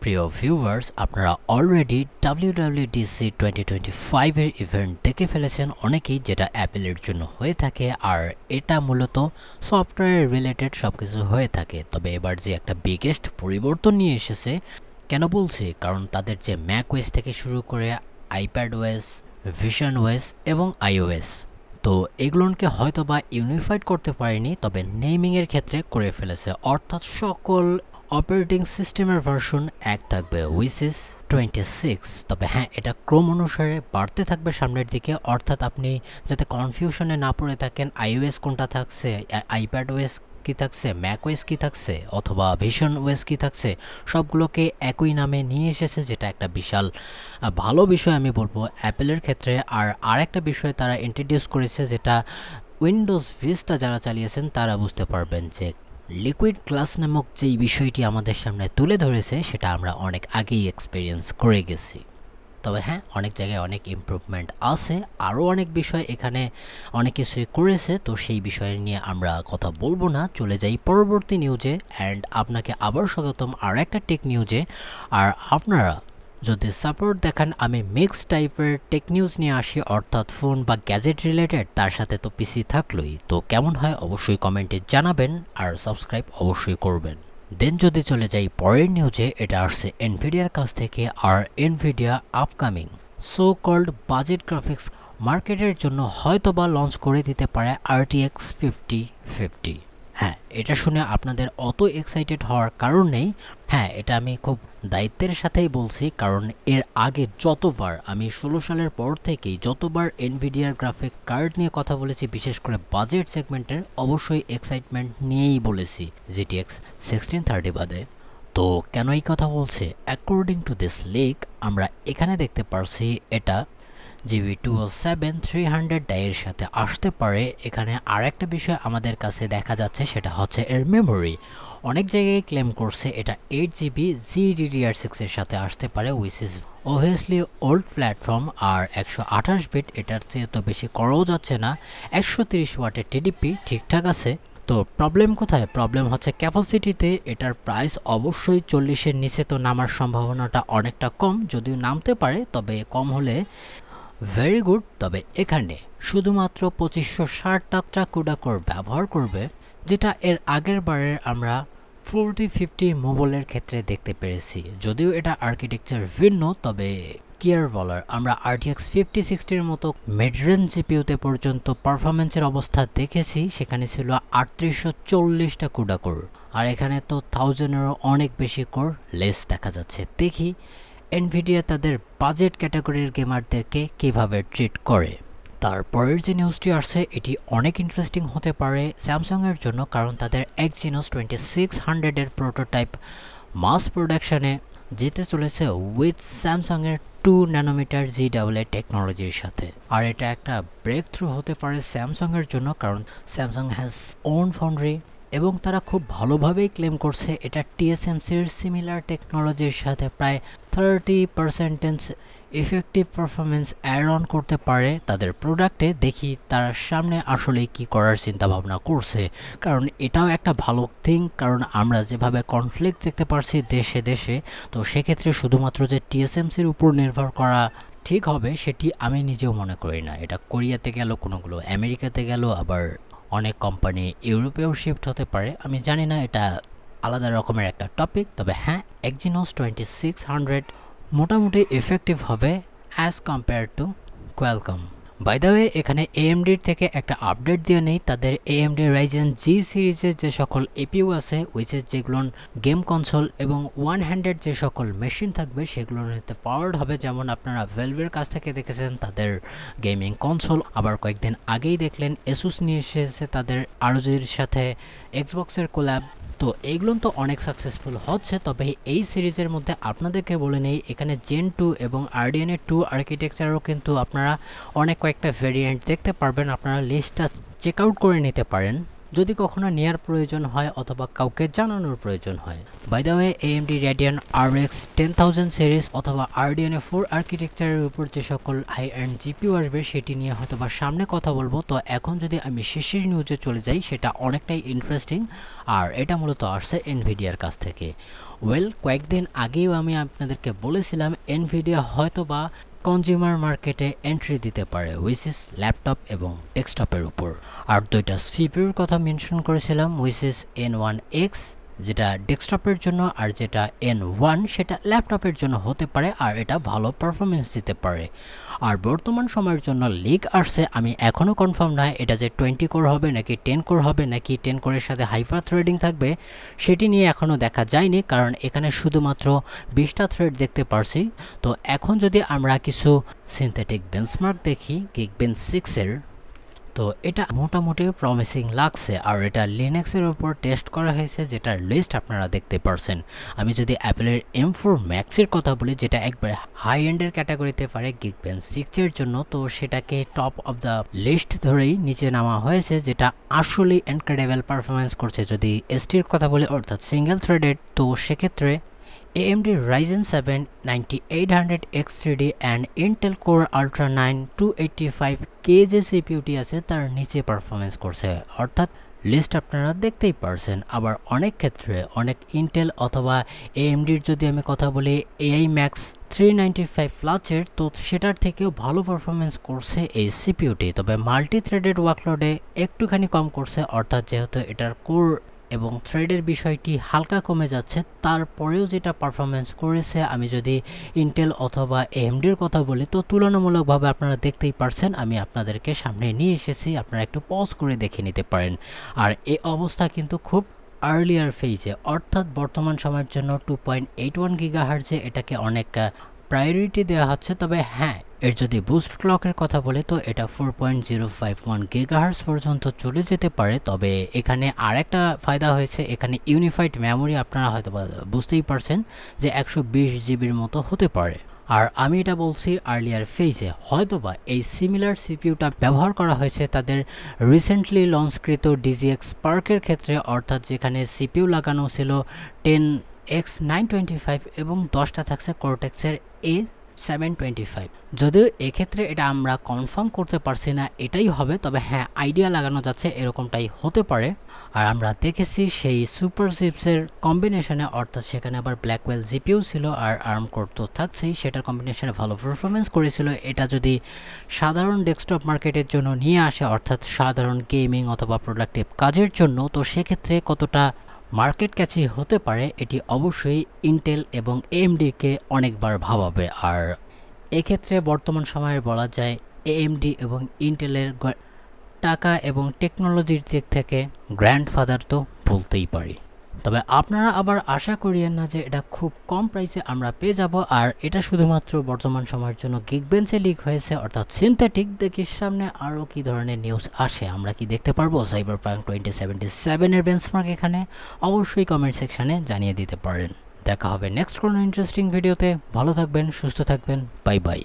প্রিয় ভিউয়ার্স, আপনারা already WWDC 2025 এর ইভেন্ট দেখে ফেলেছেন অনেকেই, যেটা অ্যাপেলের জন্য হয়ে থাকে। আর এটা মূলত সফটওয়্যার রিলেটেড সবকিছু হয়ে থাকে। তবে এবার যে একটা বিগেস্ট পরিবর্তন নিয়ে এসেছে, কেন বলছি, কারণ তাদের যে ম্যাকওয়েস থেকে শুরু করে আইপ্যাডওয়েস, ভিশনওয়েস এবং iOS, তো এগুলোকে হয়তো বা ইউনিফাইড করতে পারেনি, তবে নেমিংয়ের ক্ষেত্রে করে ফেলেছে। অর্থাৎ সকল অপারেটিং সিস্টেমের ভার্সন এক থাকবে, উইচ ইজ 26। তবে হ্যাঁ, এটা ক্রম অনুসারে বাড়তে থাকবে সামনের দিকে। অর্থাৎ আপনি যাতে কনফিউশনে না পড়ে থাকেন iOS কোনটা থাকছে, আইপ্যাডওয়েস কি থাকছে, ম্যাকওয়েস কি থাকছে, অথবা ভিশন ওয়েস কি থাকছে, সবগুলোকে একই নামে নিয়ে এসেছে, যেটা একটা বিশাল ভালো বিষয় আমি বলবো অ্যাপেলের ক্ষেত্রে। আর আরেকটা বিষয় তারা ইন্ট্রোডিউস করেছে, যেটা উইন্ডোজ ভিস্টা যারা চালিয়েছেন তারা বুঝতে পারবেন, যে লিকুইড গ্লাস নামক যেই বিষয়টি আমাদের সামনে তুলে ধরেছে, সেটা আমরা অনেক আগেই এক্সপিরিয়েন্স করে গেছি। তবে হ্যাঁ, অনেক জায়গায় অনেক ইমপ্রুভমেন্ট আছে, আরও অনেক বিষয় এখানে অনেক কিছুই করেছে। তো সেই বিষয় নিয়ে আমরা কথা বলবো না, চলে যাই পরবর্তী নিউজে। অ্যান্ড আপনাকে আবার স্বাগতম আর একটা টেক নিউজে। আর আপনারা যদি সাপোর্ট দেখান, আমি মিক্স টাইপের টেক নিউজ নিয়ে আসি, অর্থাৎ ফোন বা গ্যাজেট রিলেটেড, তার সাথে তো পিসি থাকলোই। তো কেমন হয় অবশ্যই কমেন্টে জানাবেন, আর সাবস্ক্রাইব অবশ্যই করবেন। দেন যদি চলে যাই পরের নিউজে, এটা আসছে এনভিডিয়ার কাছ থেকে। আর Nvidia upcoming so called budget graphics মার্কেটের জন্য হয়তোবা লঞ্চ করে দিতে পারে RTX 5050। হ্যাঁ, এটা শুনে আপনাদের অত এক্সাইটেড হওয়ার কারণ নেই। হ্যাঁ, এটা আমি খুব দায়িত্বের সাথেই বলছি, কারণ এর আগে যতবার আমি 16 সালের পর থেকেই যতবার এনভিডিয়ার গ্রাফিক কার্ড নিয়ে কথা বলেছি, বিশেষ করে বাজেট সেগমেন্টের, অবশ্যই এক্সাইটমেন্ট নিয়েই বলেছি GTX 1630 বাদে। তো কেন এই কথা বলছে, অ্যাকর্ডিং টু দিস লিক আমরা এখানে দেখতে পারছি এটা GB207-300 ডাইয়ের সাথে আসতে পারে। এখানে আর একটা বিষয় আমাদের কাছে দেখা যাচ্ছে, সেটা হচ্ছে এর মেমোরি। অনেক জায়গায় ক্লেম করছে এটা 8GB GDDR6 এর সাথে আসতে পারে, which is obviously old platform. আর 128 বিট, এটার চেয়ে তো বেশি করাও যাচ্ছে না। 130 ওয়াটের টিডিপি ঠিকঠাক আছে। তো প্রবলেম কোথায়? প্রবলেম হচ্ছে ক্যাপাসিটিতে। এটার প্রাইস অবশ্যই 40-এর নিচে তো নামার সম্ভাবনাটা অনেকটা কম, যদিও নামতে পারে, তবে কম হলে ভেরি গুড। তবে এখানে শুধুমাত্র 2560 টাকা কুডা কোর ব্যবহার করবে, যেটা এর আগের বারের আমরা 4050 মোবাইলের ক্ষেত্রে দেখতে পেরেছি। যদিও এটা আর্কিটেকচার ভিন্ন, তবে কি আর বলার, আমরা RTX 5060-র মতো মিড রেঞ্জ জিপিইউতে পর্যন্ত পারফরমেন্সের অবস্থা দেখেছি, সেখানে ছিল 3840টা কুডা কোর। আর এখানে তো 1000-এরও অনেক বেশি কোর লেস দেখা যাচ্ছে। দেখি এনভিডিয়া তাদের বাজেট ক্যাটাগরির গেমারদেরকে কিভাবে ট্রিট করে। তারপরের যে নিউজটি আসছে, এটি অনেক ইন্টারেস্টিং হতে পারে স্যামসাংয়ের জন্য, কারণ তাদের Exynos 2600-এর প্রোটোটাইপ মাস প্রোডাকশনে যেতে চলেছে উইথ স্যামসাংয়ের 2 ন্যানোমিটার GAA টেকনোলজির সাথে। আর এটা একটা ব্রেক থ্রু হতে পারে স্যামসাংয়ের জন্য, কারণ স্যামসাং হ্যাজ ওন ফাউন্ড্রি, এবং তারা খুব ভালোভাবেই ক্লেম করছে এটা TSMCর সিমিলার টেকনোলজির সাথে প্রায় 30% ইফেক্টিভ পারফরমেন্স অ্যাড অন করতে পারে তাদের প্রোডাক্টে। দেখি তারা সামনে আসলে কি করার চিন্তা ভাবনা করছে, কারণ এটাও একটা ভালো থিং। কারণ আমরা যেভাবে কনফ্লিক্ট দেখতে পারছি দেশে দেশে, তো সেক্ষেত্রে শুধুমাত্র যে TSMCর উপর নির্ভর করা ঠিক হবে সেটি আমি নিজেও মনে করি না। এটা কোরিয়াতে গেল, কোনোগুলো আমেরিকাতে গেল, আবার অনেক কোম্পানি ইউরোপেও শিফট হতে পারে। আমি জানি না, এটা আলাদা রকমের একটা টপিক। তবে হ্যাঁ, Exynos 2600 মোটামুটি এফেক্টিভ হবে as compare to Qualcomm. By the way, এখানে AMDর থেকে একটা আপডেট দিয়ে নেই। তাদের AMD Ryzen G সিরিজের যে সকল APU আছে, উইচের যেগুলো গেম কনসোল এবং ওয়ান হ্যান্ডেড যে সকল মেশিন থাকবে, সেগুলো নিতে পাওয়ার্ড হবে। যেমন আপনারা ভেলভের কাছ থেকে দেখেছেন তাদের গেমিং কনসোল, আবার কয়েকদিন আগেই দেখলেন Asus নিয়ে এসেছে তাদের ROGর সাথে এক্সবক্সের কোল্যাব। তো এইগুলো তো অনেক সাকসেসফুল হচ্ছে। তবে এই সিরিজের মধ্যে আপনাদেরকে বলে নেই, এখানে Gen 2 এবং RDNA 2 আর্কিটেকচারও কিন্তু আপনারা অনেক কয়েকটা ভেরিয়েন্ট দেখতে পারবেন। আপনারা লিস্টটা চেক আউট করে নিতে পারেন। যদি কখনো নেয়ার প্রয়োজন হয় অথবা কাউকে জানানোর প্রয়োজন হয়। By the way, AMD Radeon RX 10000 series অথবা Arduino 4 আর্কিটেকচারের উপর যে সকল হাই এন্ড জিপিইউ আসবে সেটি নিয়ে হয়তোবা সামনে কথা বলবো। তো এখন যদি আমি শেষের নিউজে চলে যাই, সেটা অনেকটাই ইন্টারেস্টিং, আর এটা মূলত আসছে এনভিডিয়ার কাছ থেকে। কয়েকদিন আগেও আমি আপনাদেরকে বলেছিলাম এনভিডিয়া হয়তোবা কনজিউমার মার্কেটে এন্ট্রি দিতে পারে, উইচ ইজ ল্যাপটপ এবং ডেস্কটপের উপর। আর দুইটা সিপিইউর কথা মেনশন করেছিলাম, উইচ ইজ N1X যেটা ডেস্কটপের জন্য, আর যেটা N1 সেটা ল্যাপটপের জন্য হতে পারে, আর এটা ভালো পারফরমেন্স দিতে পারে। আর বর্তমান সময়ের জন্য লিক আসছে, আমি এখনও কনফার্ম নয় এটা যে 20 কোর হবে নাকি 10 কোর হবে নাকি 10 কোরের সাথে হাইপার থ্রেডিং থাকবে, সেটি নিয়ে এখনও দেখা যায়নি, কারণ এখানে শুধুমাত্র 20টা থ্রেড দেখতে পারছি। তো এখন যদি আমরা কিছু সিনথেটিক বেঞ্চমার্ক দেখি Geekbench 6 এর, তো এটা মোটামুটি প্রমিসিং লাগছে। আর এটা লিনাক্সের উপর টেস্ট করা হয়েছে, যেটার লিস্ট আপনারা দেখতে পারছেন। আমি যদি অ্যাপেলের M4 ম্যাক্সের কথা বলি, যেটা একবারে হাই এন্ডের ক্যাটাগরিতে পারে Geekbench 6 এর জন্য, তো সেটাকে টপ অফ দ্য লিস্ট ধরেই নিচে নামা হয়েছে, যেটা আসলে ইনক্রেডিবল পারফরমেন্স করছে। যদি এসটির কথা বলি, অর্থাৎ সিঙ্গেল থ্রেডেড, তো সেক্ষেত্রে AMD Ryzen 7 9800X3D and Intel Core Ultra 9 285K যে সিপিইউটি আছে তার নিচে পারফরমেন্স করছে, অর্থাৎ লিস্ট আপনারা দেখতেই পারছেন। আবার অনেক ক্ষেত্রে অনেক ইন্টেল অথবা AMDর যদি আমি কথা বলি AI Max 395 ফ্লাচের, তো সেটার থেকেও ভালো পারফরমেন্স করছে এই সিপিইউটি। তবে মাল্টি থ্রেডেড ওয়ার্কলোডে একটুখানি কম করছে, অর্থাৎ যেহেতু এটার কোর এবং থ্রেডের বিষয়টি হালকা কমে যাচ্ছে, তারপরেও যেটা পারফরমেন্স করেছে, আমি যদি ইন্টেল অথবা AMDর কথা বলি, তো তুলনামূলকভাবে আপনারা দেখতেই পারছেন। আমি আপনাদেরকে সামনে নিয়ে এসেছি, আপনারা একটু পজ করে দেখে নিতে পারেন। আর এই অবস্থা কিন্তু খুব আর্লিয়ার ফেজে, অর্থাৎ বর্তমান সময়ের জন্য 2.81 গিগাহার্জে এটাকে অনেক প্রায়োরিটি দেওয়া হচ্ছে। তবে হ্যাঁ, এর যদি বুস্ট ক্লকের কথা বলে, তো এটা 4.051 গিগাহার্জ পর্যন্ত চলে যেতে পারে। তবে এখানে আরেকটা ফায়দা হয়েছে, এখানে ইউনিফাইড মেমোরি আপনারা হয়তো বুঝতেই পারছেন যে 120 জিবির মতো হতে পারে। আর আমি এটা বলছি আর্লিয়ার ফেজে, হয়তোবা এই সিমিলার সিপিইউটা ব্যবহার করা হয়েছে তাদের রিসেন্টলি লঞ্চকৃত DGX Spark-এর ক্ষেত্রে, অর্থাৎ যেখানে সিপিইউ লাগানো ছিল 10X925 এবং 10টা থাকছে Cortex-এর A725। যদিও এক্ষেত্রে এটা আমরা কনফার্ম করতে পারছি না এটাই হবে, তবে হ্যাঁ আইডিয়া লাগানো যাচ্ছে এরকমটাই হতে পারে। আর আমরা দেখেছি সেই সুপার চিপসের কম্বিনেশনে, অর্থাৎ সেখানে আবার ব্ল্যাকওয়েল জিপিইউ ছিল আর আর্ম কোর তো থাকছেই, সেটার কম্বিনেশনে ভালো পারফরমেন্স করেছিল। এটা যদি সাধারণ ডেস্কটপ মার্কেটের জন্য নিয়ে আসে, অর্থাৎ সাধারণ গেমিং অথবা প্রোডাক্টিভ কাজের জন্য, তো সেক্ষেত্রে কতটা মার্কেট ক্যাচি হতে পারে এটি অবশ্যই ইন্টেল এবং AMDকে অনেকবার ভাবাবে। আর এক্ষেত্রে বর্তমান সময়ে বলা যায় AMD এবং ইন্টেলের টাকা এবং টেকনোলজির দিক থেকে গ্র্যান্ডফাদার তো বলতেই পারি। তবে আপনারা আবার আশা করিয়েন না যে এটা খুব কম প্রাইসে আমরা পেয়ে যাব। আর এটা শুধুমাত্র বর্তমান সময়ের জন্য Geekbench-এ লিক হয়েছে, অর্থাৎ সিনথেটিক। দেখি সামনে আরও কি ধরনের নিউজ আসে, আমরা কি দেখতে পারবো Cyberpunk 2077 এর বেঞ্চমার্ক এখানে, অবশ্যই কমেন্ট সেকশানে জানিয়ে দিতে পারেন। দেখা হবে নেক্সট কোনো ইন্টারেস্টিং ভিডিওতে। ভালো থাকবেন, সুস্থ থাকবেন, বাই বাই।